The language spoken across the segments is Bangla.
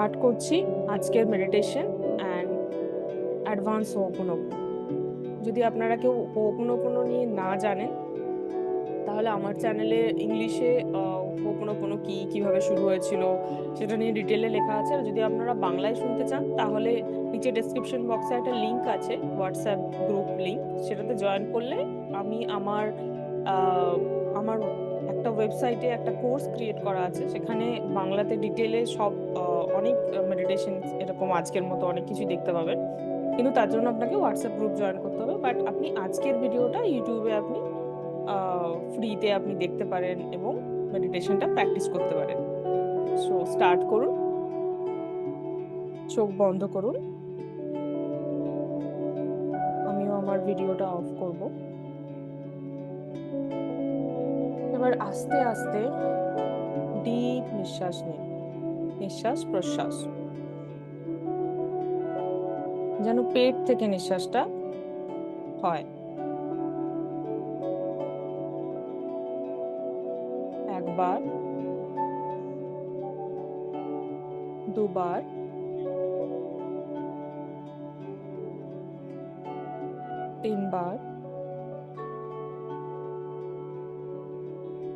স্টার্ট করছি আজকের মেডিটেশন অ্যান্ড অ্যাডভান্স হোপোনোপোনো। যদি আপনারা কেউ হোপোনোপোনো নিয়ে না জানেন, তাহলে আমার চ্যানেলে ইংলিশে হোপোনোপোনো কি কিভাবে শুরু হয়েছিল সেটা নিয়ে ডিটেলে লেখা আছে। আর যদি আপনারা বাংলায় শুনতে চান, তাহলে নিচে ডেসক্রিপশন বক্সে একটা লিংক আছে, হোয়াটসঅ্যাপ গ্রুপ লিংক। সেটাতে জয়েন করলে আমি আহ, আমার একটা ওয়েবসাইটে একটা কোর্স ক্রিয়েট করা আছে, সেখানে বাংলাতে ডিটেলে সব অনেক মেডিটেশন এরকম আজকের মতো অনেক কিছু দেখতে পাবেন। কিন্তু তার জন্য আপনাকে হোয়াটসঅ্যাপ গ্রুপ জয়েন করতে হবে। বাট আপনি আজকের ভিডিওটা ইউটিউবে আপনি ফ্রিতে আপনি দেখতে পারেন এবং মেডিটেশনটা প্র্যাকটিস করতে পারেন। সো স্টার্ট করুন, চোখ বন্ধ করুন। আমিও আমার ভিডিওটা অফ করব। এবার আস্তে আস্তে ডিপ নিঃশ্বাস নিন, নিঃশ্বাস প্রশ্বাস, যেন পেট থেকে নিঃশ্বাসটা হয়। একবার, দুবার, তিনবার,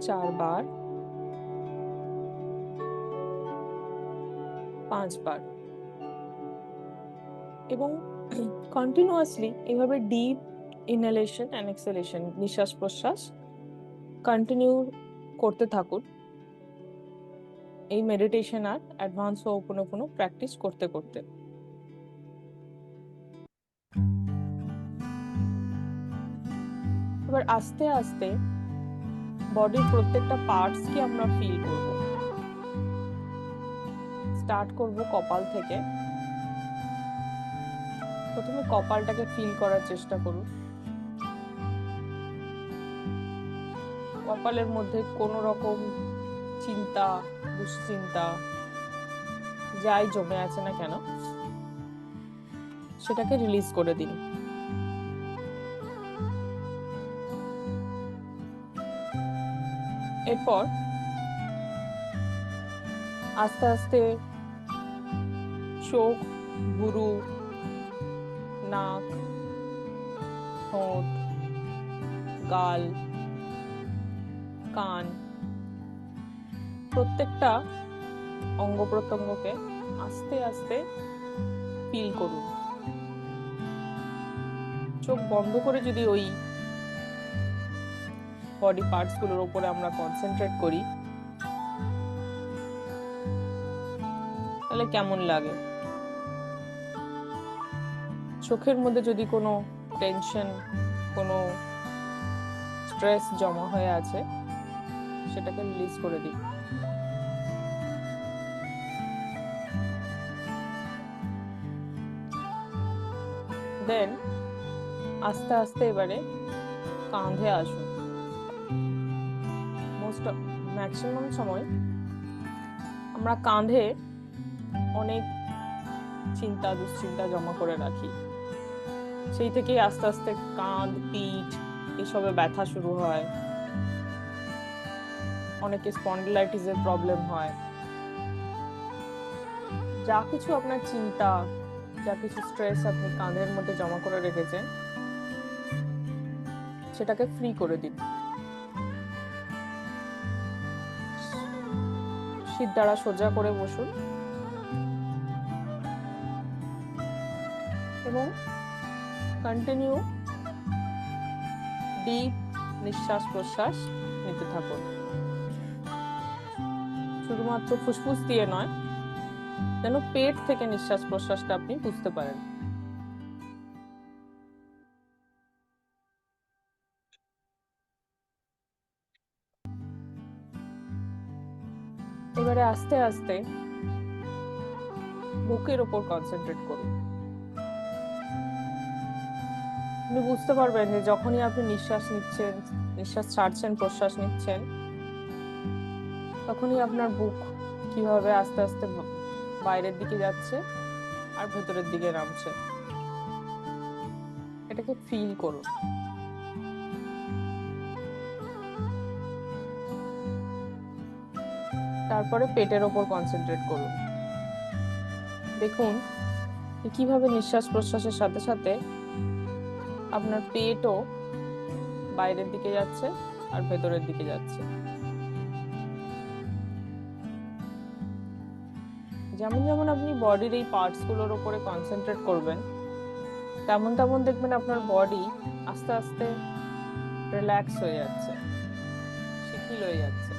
চারবার, পাঁচবার। এবং কন্টিনিউয়াসলি এইভাবে ডিপ ইনহেলেশন অ্যান্ড এক্সহেলেশন, নিঃশ্বাস প্রশ্বাস কন্টিনিউ করতে থাকুন এই মেডিটেশন আর অ্যাডভান্স হোপোনোপোনো প্র্যাকটিস করতে করতে। এবার আস্তে আস্তে বডির প্রত্যেকটা পার্টস কি আমরা ফিল করব। স্টার্ট করব কপাল থেকে। প্রথমে কপালটাকে ফিল করার চেষ্টা করুন। কপালের মধ্যে কোনো রকম চিন্তা, দুশ্চিন্তা যাই জমে আছে না কেন, সেটাকে রিলিজ করে দিন। এরপর আস্তে আস্তে চোখ, ভুরু, নাক, ঠোঁট, গাল, কান, প্রত্যেকটা অঙ্গ প্রত্যঙ্গকে আস্তে আস্তে ফিল করুন। চোখ বন্ধ করে যদি ওই বডি পার্টস গুলোর উপরে আমরা কনসেন্ট্রেট করি, তাহলে কেমন লাগে। চোখের মধ্যে যদি কোনো টেনশন, কোনো স্ট্রেস জমা হয়ে আছে, সেটাকে রিলিজ করে দিন। দেন আস্তে আস্তে এবারে কাঁধে আসুন। ম্যাক্সিমাম সময় আমরা কাঁধে অনেক চিন্তা, দুশ্চিন্তা জমা করে রাখি। সেই থেকেই আস্তে আস্তে কাঁধ, পিঠ এসবে ব্যথা শুরু হয়। অনেকে স্পন্ডিলাইটিসের প্রবলেম হয়। যা কিছু আপনার চিন্তা, যা কিছু স্ট্রেস আপনি কাঁধের মধ্যে জমা করে রেখেছেন, সেটাকে ফ্রি করে দিন। সিদ্ধারা সোজা করে বসুন এবং কন্টিনিউ ডিপ নিঃশ্বাস প্রশ্বাস নিতে থাকুন। শুধুমাত্র ফুসফুস দিয়ে নয়, যেন পেট থেকে নিঃশ্বাস প্রশ্বাসটা আপনি বুঝতে পারেন। এবারে আস্তে আস্তে বুকের ওপর কনসেন্ট্রেট করুন। আপনি বুঝতে পারবেন যে যখনই আপনি নিঃশ্বাস নিচ্ছেন, নিঃশ্বাস ছাড়ছেন, প্রশ্বাস নিচ্ছেন, তখনই আপনার বুক কিভাবে আস্তে আস্তে বাইরের দিকে যাচ্ছে আর ভেতরের দিকে নামছে। এটাকে ফিল করুন। তারপরে পেটের ওপর কনসেন্ট্রেট করুন। দেখুন কিভাবে নিঃশ্বাস প্রশ্বাসের সাথে সাথে আপনার পেটও বাইরের দিকে যাচ্ছে আর ভেতরের দিকে যাচ্ছে। যেমন যেমন আপনি বডির এই পার্টস গুলোর উপরে কনসেন্ট্রেট করবেন, তেমন তেমন দেখবেন আপনার বডি আস্তে আস্তে রিল্যাক্স হয়ে যাচ্ছে, শিথিল হয়ে যাচ্ছে।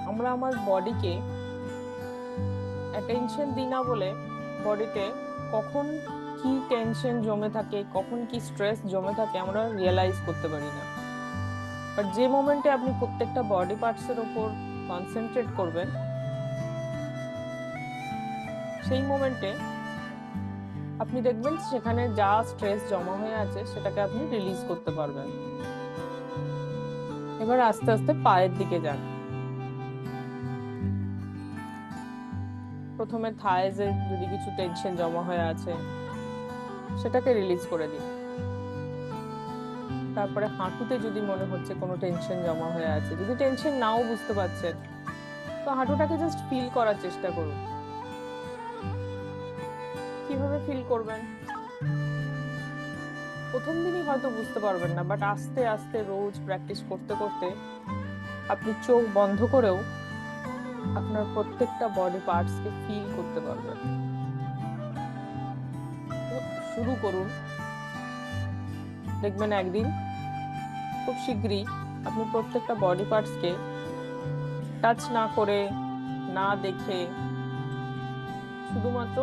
আমরা আমার বডিকে অ্যাটেনশন দিই না বলে বডিতে কখন কি টেনশন জমে থাকে, কখন কি স্ট্রেস জমে থাকে আমরা রিয়েলাইজ করতে পারি না। বাট যে মোমেন্টে আপনি প্রত্যেকটা বডি পার্টসের উপর কনসেন্ট্রেট করবেন, সেই মোমেন্টে আপনি দেখবেন সেখানে যা স্ট্রেস জমা হয়ে আছে সেটাকে আপনি রিলিজ করতে পারবেন। এবার আস্তে আস্তে পায়ের দিকে যান। প্রথমে থাইজে যদি কিছু টেনশন জমা হয়ে আছে সেটাকে রিলিজ করে দিন। তারপরে হাঁটুতে যদি মনে হচ্ছে কোনো টেনশন জমা হয়ে আছে, যদি টেনশন নাও বুঝতে পারছেন, তো হাঁটুটাকে জাস্ট ফিল করার চেষ্টা করুন। কিভাবে ফিল করবেন? প্রথম দিনই হয়তো বুঝতে পারবেন না, বাট আস্তে আস্তে রোজ প্র্যাকটিস করতে করতে আপনি চোখ বন্ধ করেও আপনার প্রত্যেকটা বডি পার্টসকে ফিল করতে পারবেন। শুরু করুন, দেখবেন একদিন খুব শীঘ্রই আপনি প্রত্যেকটা বডি পার্টসকে টাচ না করে, না দেখে, শুধুমাত্র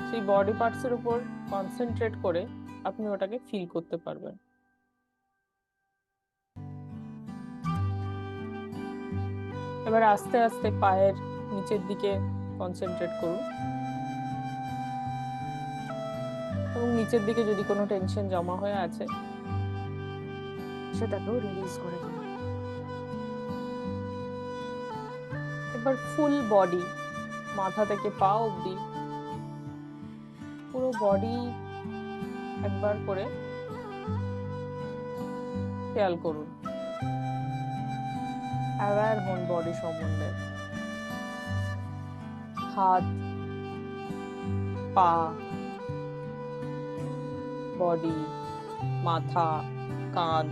সেই বডি পার্টসের উপর কনসেন্ট্রেট করে আপনি ওটাকে ফিল করতে পারবেন। এবার আস্তে আস্তে পায়ের নিচের দিকে কনসেন্ট্রেট করুন এবং নিচের দিকে যদি কোনো টেনশন জমা হয়ে আছে সেটাকেও রিলিজ করে দিন। এবার ফুল বডি, মাথা থেকে পা অবধি পুরো বডি একবার করে খেয়াল করুন, অ্যাওয়্যার হন বডি সম্বন্ধে। হাত, পা, বডি, মাথা, কাঁধ,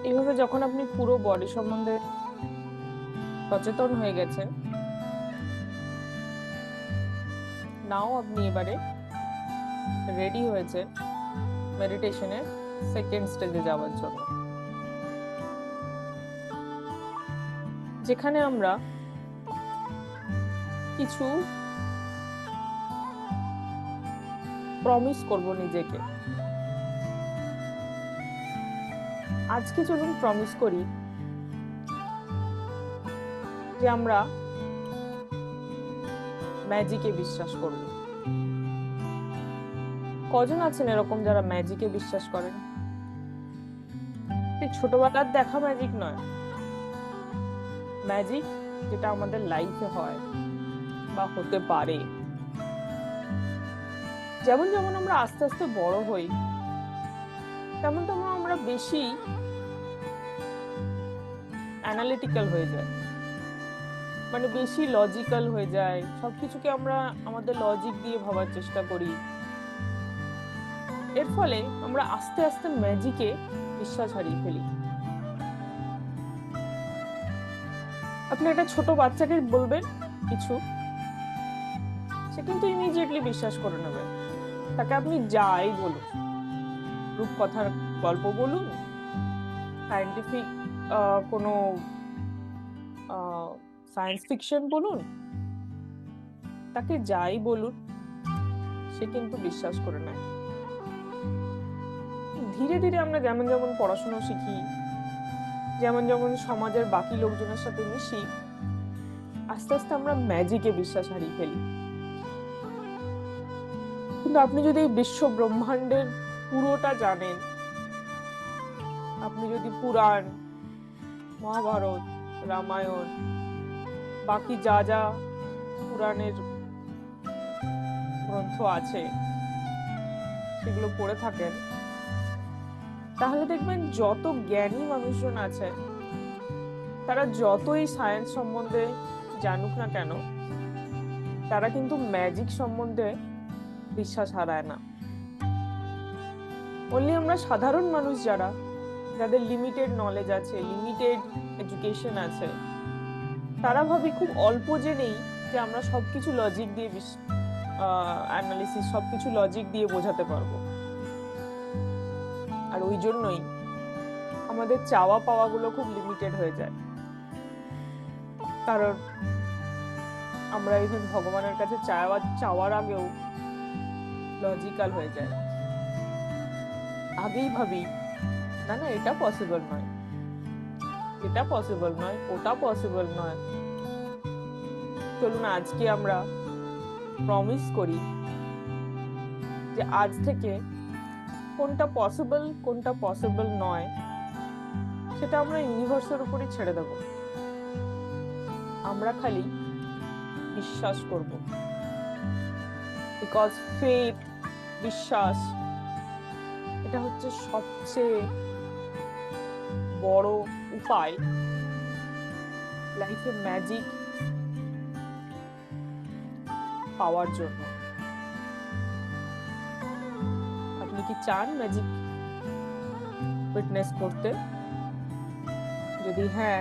এইভাবে যখন আপনি পুরো বডি সম্বন্ধে সচেতন হয়ে গেছেন, নাও আপনি এবারে রেডি হয়েছে মেডিটেশনের সেকেন্ড স্টেজে যাওয়ার জন্য, যেখানে আমরা কিছু প্রমিস করব নিজেকে। আজকে চলুন প্রমিস করি যে আমরা ম্যাজিকে বিশ্বাস করব। কজন আছেন এরকম যারা ম্যাজিকে বিশ্বাস করেন? ছোটবেলার দেখা ম্যাজিক নয়, ম্যাজিক যেটা আমাদের লাইফে হয় বা হতে পারে। যেমন যেমন আমরা আস্তে আস্তে বড় হই, তেমন তেমন আমরা বেশি অ্যানালিটিক্যাল হয়ে যায়, মানে বেশি লজিক্যাল হয়ে যায়। সবকিছুকে আমরা আমাদের লজিক দিয়ে ভাবার চেষ্টা করি। এর ফলে আমরা আস্তে আস্তে ম্যাজিকে বিশ্বাস হারিয়ে ফেলি। আপনি একটা ছোট বাচ্চাকে বলবেন কিছু, সে কিন্তু ইমিডিয়েটলি বিশ্বাস করে নেবে। তাকে আপনি যাই বলুন, রূপকথার গল্প বলুন, সায়েন্টিফিক কোনো সায়েন্স ফিকশন বলুন, তাকে যাই বলুন সে কিন্তু বিশ্বাস করে নেয়। ধীরে ধীরে আমরা যেমন যেমন পড়াশোনা শিখি, যেমন যেমন সমাজের বাকি লোকজনের সাথে মিশি, আস্তে আস্তে আমরা ম্যাজিকে বিশ্বাস হারিয়ে ফেলি। কিন্তু আপনি যদি বিশ্ব ব্রহ্মাণ্ডের পুরোটা জানেন, আপনি যদি পুরাণ, মহাভারত, রামায়ণ, বাকি যা যা পুরাণের গ্রন্থ আছে সেগুলো পড়ে থাকেন, তাহলে দেখবেন যত জ্ঞানী মানুষজন আছে, তারা যতই সায়েন্স সম্বন্ধে জানুক না কেন, তারা কিন্তু ম্যাজিক সম্বন্ধে বিশ্বাস হারায় না। অনলি আমরা সাধারণ মানুষ যাদের লিমিটেড নলেজ আছে, লিমিটেড এডুকেশন আছে, তারা ভাবি খুব অল্প জেনেই যে আমরা সবকিছু লজিক দিয়ে অ্যানালিসিস সবকিছু লজিক দিয়ে বোঝাতে পারবো। আর ওই জন্যই আমাদের চাওয়া পাওয়াগুলো খুব লিমিটেড হয়ে যায়। কারণ আমরা ইভেন ভগবানের কাছে চাওয়ার আগেও লজিক্যাল হয়ে যায়, আগেই ভাবি না না এটা পসিবল নয়, এটা পসিবল নয়, ওটা পসিবল নয়। চলুন আজকে আমরা প্রমিস করি যে আজ থেকে কোনটা পসিবল কোনটা পসিবল নয় সেটা আমরা ইউনিভার্সের উপরই ছেড়ে দেব। আমরা খালি বিশ্বাস করব, বিকজ ফেথ, বিশ্বাস, এটা হচ্ছে সবচেয়ে বড় উপায় লাইফে ম্যাজিক পাওয়ার জন্য। আপনি কি চান ম্যাজিক উইটনেস করতে? যদি হ্যাঁ,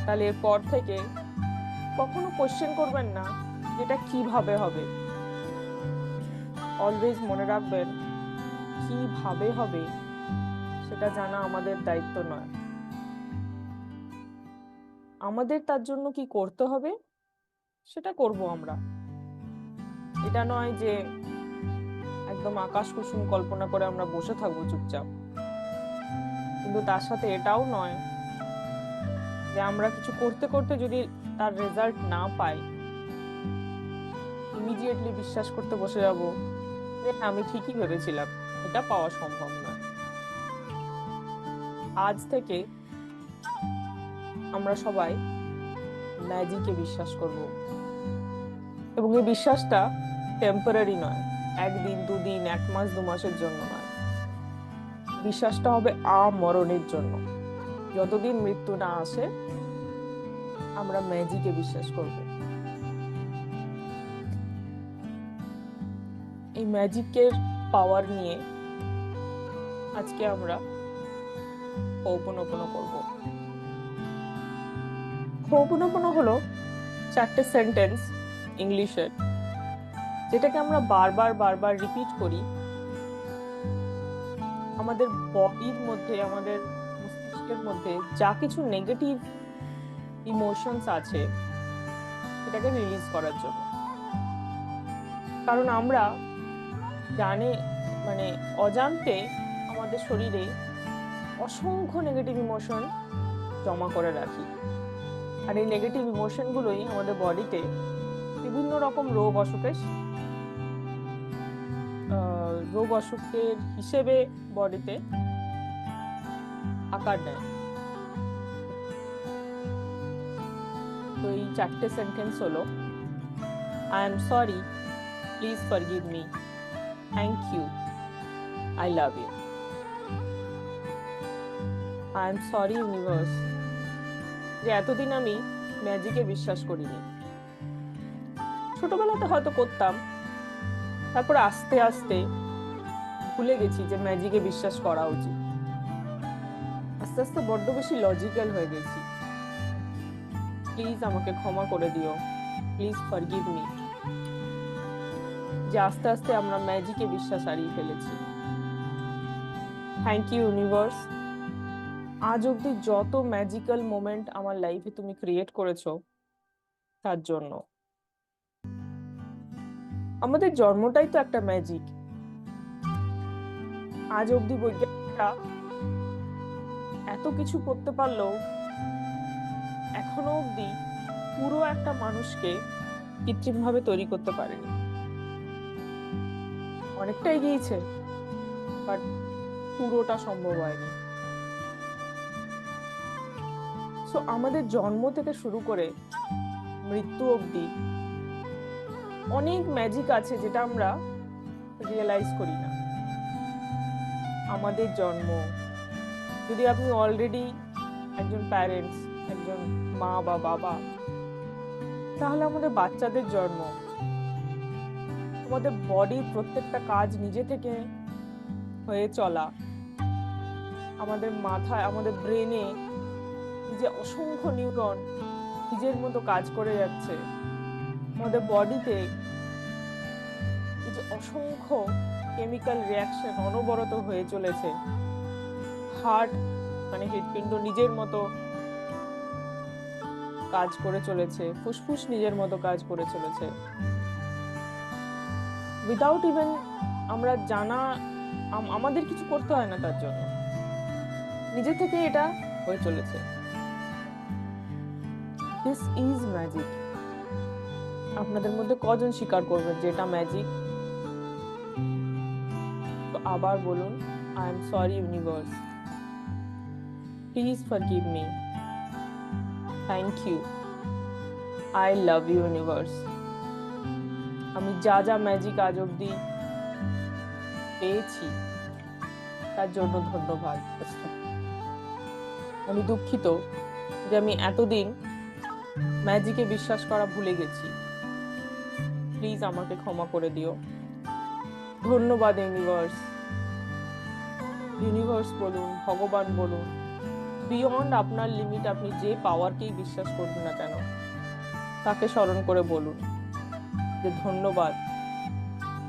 তাহলে এরপর থেকে কখনো কোশ্চেন করবেন না এটা কিভাবে হবে। অলওয়েজ মনে রাখবেন, কিভাবে হবে সেটা জানা আমাদের দায়িত্ব নয়, আমাদের তার জন্য কি করতে হবে সেটা করব আমরা। এটা নয় যে একদম আকাশ কুসুম কল্পনা করে আমরা বসে থাকবো চুপচাপ, কিন্তু তার সাথে এটাও নয় যে আমরা কিছু করতে করতে যদি তার রেজাল্ট না পাই ইমিডিয়েটলি বিশ্বাস করতে বসে যাব যে আমি ঠিকই ভেবেছিলাম। এটা পাওয়া সম্ভব নয়। আজ থেকে আমরা সবাই ম্যাজিকে বিশ্বাস করব, এবং এই বিশ্বাসটা টেম্পোরারি নয়, একদিন দুদিন, এক মাস দু মাসের জন্য নয়। বিশ্বাসটা হবে আমরণের জন্য। যতদিন মৃত্যু না আসে আমরা ম্যাজিকে বিশ্বাস করব। এই ম্যাজিকের পাওয়ার নিয়ে আজকে আমরা হোপোনোপোনো করব। হোপোনোপোনো হলো 4টে সেন্টেন্স ইংলিশের, যেটাকে আমরা বারবার বারবার রিপিট করি। আমাদের বডির মধ্যে, আমাদের মস্তিষ্কের মধ্যে যা কিছু নেগেটিভ ইমোশনস আছে সেটাকে রিলিজ করার জন্য। কারণ আমরা অজান্তে আমাদের শরীরে অসংখ্য নেগেটিভ ইমোশন জমা করে রাখি, আর এই নেগেটিভ ইমোশন গুলোই আমাদের বডিতে বিভিন্ন রকম রোগ অসুখের হিসেবে বডিতে আকার নেয়। তো এই 4টে সেন্টেন্স হলো: I am sorry, please forgive me, thank you, I love you. I am sorry universe, যে এতদিন আমি ম্যাজিকে বিশ্বাস করিনি। ছোটবেলাতে হয়তো করতাম, তারপর আস্তে আস্তে ভুলে গেছি যে ম্যাজিকে বিশ্বাস করা উচিত। আস্তে আস্তে বড্ড বেশি লজিক্যাল হয়ে গেছি। প্লিজ আমাকে ক্ষমা করে দিও, প্লিজ ফরগিভ মি, যে আস্তে আস্তে আমরা ম্যাজিকে বিশ্বাস হারিয়ে ফেলেছি। থ্যাংক ইউ ইউনিভার্স, আজ অব্দি যত ম্যাজিক্যাল মোমেন্ট আমার লাইফে তুমি ক্রিয়েট করেছো তার জন্য। আমাদের জন্মটাই তো একটা ম্যাজিক। আজ অব্দি বৈজ্ঞানিকরা এত কিছু করতে পারলেও এখনো অব্দি পুরো একটা মানুষকে কৃত্রিমভাবে তৈরি করতে পারেনি। অনেকটা এগিয়েছে, বাট পুরোটা সম্ভব হয়নি। সো আমাদের জন্ম থেকে শুরু করে মৃত্যু অবধি অনেক ম্যাজিক আছে যেটা আমরা রিয়েলাইজ করি না। আমাদের জন্ম, যদি আপনি অলরেডি একজন প্যারেন্টস, একজন মা বা বাবা, তাহলে আমাদের বাচ্চাদের জন্ম, আমাদের বডির প্রত্যেকটা কাজ নিজে থেকে হয়ে চলা, আমাদের মাথায়, আমাদের ব্রেনে যে অসংখ্য নিউরন নিজের মতো কাজ করে যাচ্ছে, আমাদের বডিতে এই যে অসংখ্য কেমিক্যাল রিয়াকশন অনবরত হয়ে চলেছে, হার্ট মানে হৃৎপিণ্ড নিজের মতো কাজ করে চলেছে, ফুসফুস নিজের মতো কাজ করে চলেছে, উইদাউট ইভেন আমরা জানা, আমাদের কিছু করতে হয় না তার জন্য, নিজে থেকে এটা হয়ে চলেছে। This is magic. আপনাদের মধ্যে কজন স্বীকার করবেন যে এটা ম্যাজিক? তো আবার বলুন, I am sorry universe, please forgive me, thank you, I love you universe. আমি যা যা ম্যাজিক আজ অব্দি পেয়েছি তার জন্য ধন্যবাদ। আমি দুঃখিত যে আমি এতদিন ম্যাজিকে বিশ্বাস করা ভুলে গেছি, প্লিজ আমাকে ক্ষমা করে দিও। ধন্যবাদ ইউনিভার্স। ইউনিভার্স বলুন, ভগবান বলুন, বিয়ন্ড আপনার লিমিট আপনি যে পাওয়ারকেই বিশ্বাস করুন না কেন, তাকে স্মরণ করে বলুন যে ধন্যবাদ,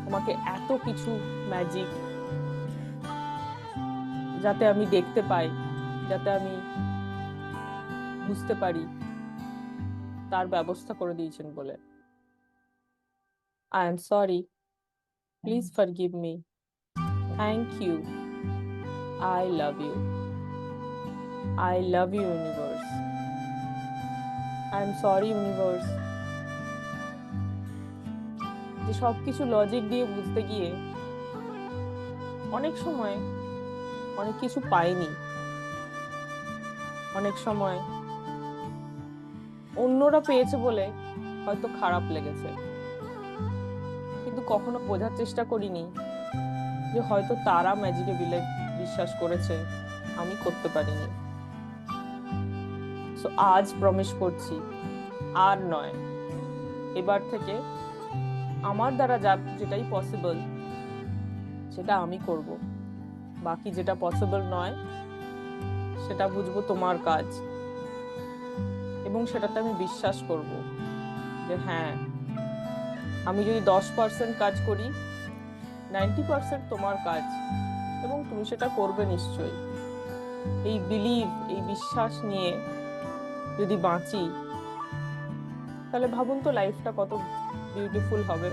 আমাকে এত কিছু ম্যাজিক যাতে আমি দেখতে পাই, যাতে আমি বুঝতে পারি, তার ব্যবস্থা করে দিয়েছেন বলে। I am sorry, please forgive me, thank you, I love you, I love you universe. I am sorry universe, যে সবকিছু লজিক দিয়ে বুঝতে গিয়ে অনেক সময় অনেক কিছু পাইনি, অনেক সময় অন্যরা পেয়েছে বলে হয়তো খারাপ লেগেছে, কিন্তু কখনো বোঝার চেষ্টা করিনি যে হয়তো তারা ম্যাজিকে বিশ্বাস করেছে, আমি করতে পারিনি। সো আজ প্রমিস করছি, আর নয়, এবার থেকে আমার দ্বারা যেটাই পসিবল সেটা আমি করব, বাকি যেটা পসিবল নয় সেটা বুঝবো তোমার কাজ, এবং সেটাতে আমি বিশ্বাস করব যে হ্যাঁ, আমি যদি 10% কাজ করি, 90% তোমার কাজ, এবং তুমি সেটা করবে নিশ্চয়ই। এই বিলিভ, এই বিশ্বাস নিয়ে যদি বাঁচি, তাহলে ভাবুন তো লাইফটা কত বিউটিফুল হবে।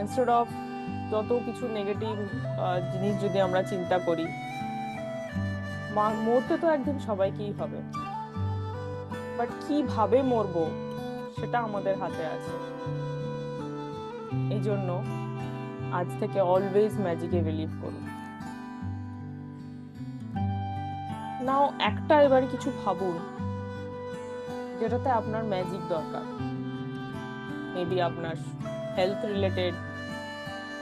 ইনস্টেড অফ যত কিছু নেগেটিভ জিনিস যদি আমরা চিন্তা করি, মরতে তো একদিন সবাইকেই হবে, বাট কিভাবে মরবো সেটা আমাদের হাতে আছে। এই জন্য আজ থেকে অলওয়েজ ম্যাজিকে বিলিভ করুন। নাও একটা এবার কিছু ভাবুন যেটাতে আপনার ম্যাজিক দরকার। মেবি আপনার হেলথ রিলেটেড,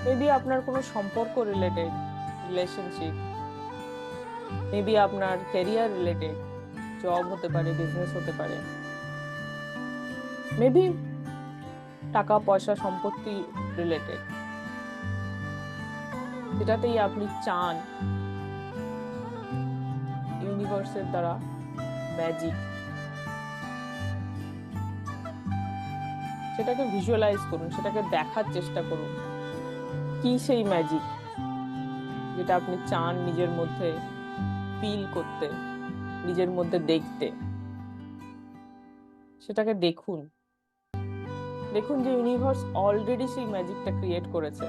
মেবি আপনার কোনো সম্পর্ক রিলেটেড, রিলেশনশিপ, মেবি আপনার ক্যারিয়ার রিলেটেড, জব হতে পারে, বিজনেস হতে পারে, মেবি টাকা পয়সা সম্পত্তি রিলেটেড, যেটাতেই আপনি চান ইউনিভার্সের দ্বারা ম্যাজিক, সেটাকে ভিজুয়ালাইজ করুন, সেটাকে দেখার চেষ্টা করুন, কি সেই ম্যাজিক যেটা আপনি চান নিজের মধ্যে ফিল করতে, নিজের মধ্যে দেখতে। সেটাকে দেখুন, দেখুন যে ইউনিভার্স অলরেডি সেই ম্যাজিকটা ক্রিয়েট করেছে।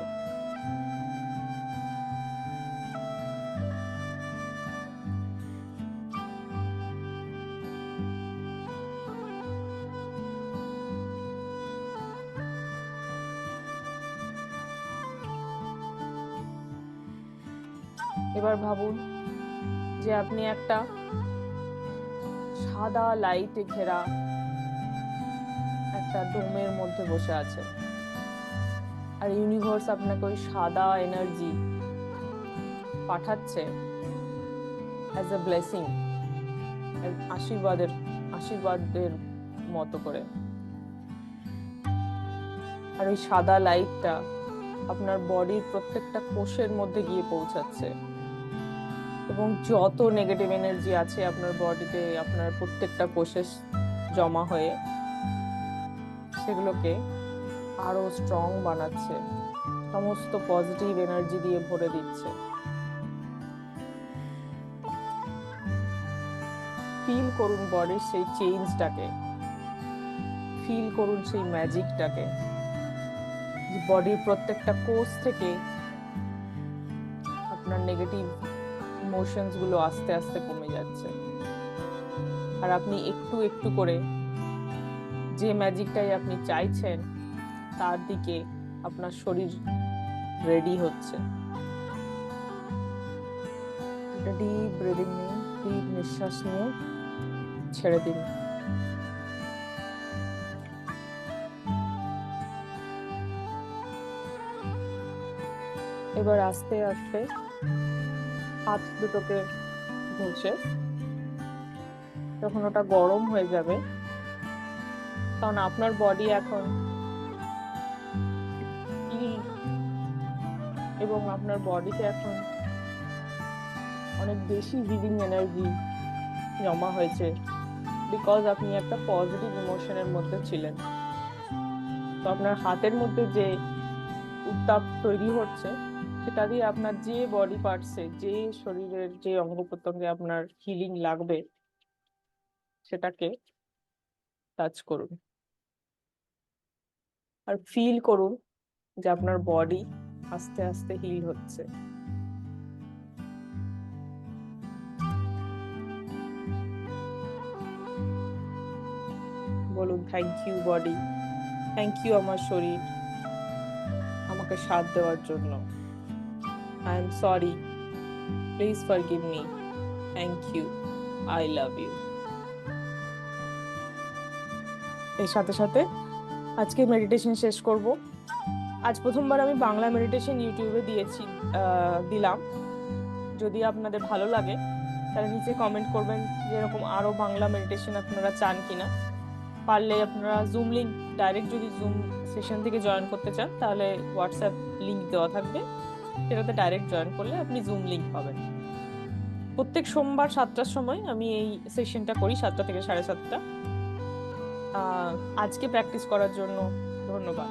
এবার ভাবুন যে আপনি একটা সাদা লাইটে ঘেরা একটা ডোমের মধ্যে বসে আছেন, আর ইউনিভার্স আপনাকে ওই সাদা এনার্জি পাঠাচ্ছে অ্যাজ এ ব্লেসিং, আশীর্বাদের মতো করে। আর ওই সাদা লাইটটা আপনার বডির প্রত্যেকটা কোষের মধ্যে গিয়ে পৌঁছাচ্ছে, এবং যত নেগেটিভ এনার্জি আছে আপনার বডিতে, আপনার প্রত্যেকটা কোষে জমা হয়ে সেগুলোকে আরো স্ট্রং বানাচ্ছে, সমস্ত পজিটিভ এনার্জি দিয়ে ভরে দিচ্ছে। ফিল করুন বডির সেই চেঞ্জটাকে, ফিল করুন সেই ম্যাজিকটাকে, বডির প্রত্যেকটা কোষ থেকে আপনার নেগেটিভ ইমোশনস গুলো আস্তে আস্তে কমে যাচ্ছে। আর আপনি একটু একটু করে যে ম্যাজিকটাই আপনি চাইছেন তার দিকে আপনার শরীর রেডি হচ্ছে। একটা ডিপ ব্রিদিং নিন, ডিপ নিঃশ্বাস নিয়ে ছেড়ে দিন। এবার আস্তে আস্তে হাত দুটোকে ঘষে, যখন ওটা গরম হয়ে যাবে, কারণ আপনার বডি এখন এবং আপনার বডিতে এখন অনেক বেশি হিলিং এনার্জি জমা হয়েছে, বিকজ আপনি একটা পজিটিভ ইমোশনের মধ্যে ছিলেন। তো আপনার হাতের মধ্যে যে উত্তাপ তৈরি হচ্ছে, সেটা দিয়ে আপনার যে বডি পার্টসে, যে শরীরের যে অঙ্গ প্রত্যঙ্গে আপনার হিলিং লাগবে, সেটাকে টাচ করুন আর ফিল করুন যে আপনার বডি আস্তে আস্তে হিল হচ্ছে। বলুন, thank you body, thank you আমার শরীর আমাকে সাথ দেওয়ার জন্য। I am sorry, please forgive me, thank you, I love you. এর সাথে সাথে আজকে মেডিটেশন শেষ করব। আজ প্রথমবার আমি বাংলা মেডিটেশন ইউটিউবে দিলাম। যদি আপনাদের ভালো লাগে তাহলে নিচে কমেন্ট করবেন যে এরকম আরো বাংলা মেডিটেশন আপনারা চান কিনা। পারলে আপনারা জুম লিঙ্ক, ডাইরেক্ট যদি জুম সেশন থেকে জয়েন করতে চান তাহলে হোয়াটসঅ্যাপ লিঙ্ক দেওয়া থাকবে, সেটাতে ডাইরেক্ট জয়েন করলে আপনি জুম লিঙ্ক পাবেন। প্রত্যেক সোমবার 7টার সময় আমি এই সেশনটা করি, 7টা থেকে 7:30। আজকে প্র্যাকটিস করার জন্য ধন্যবাদ।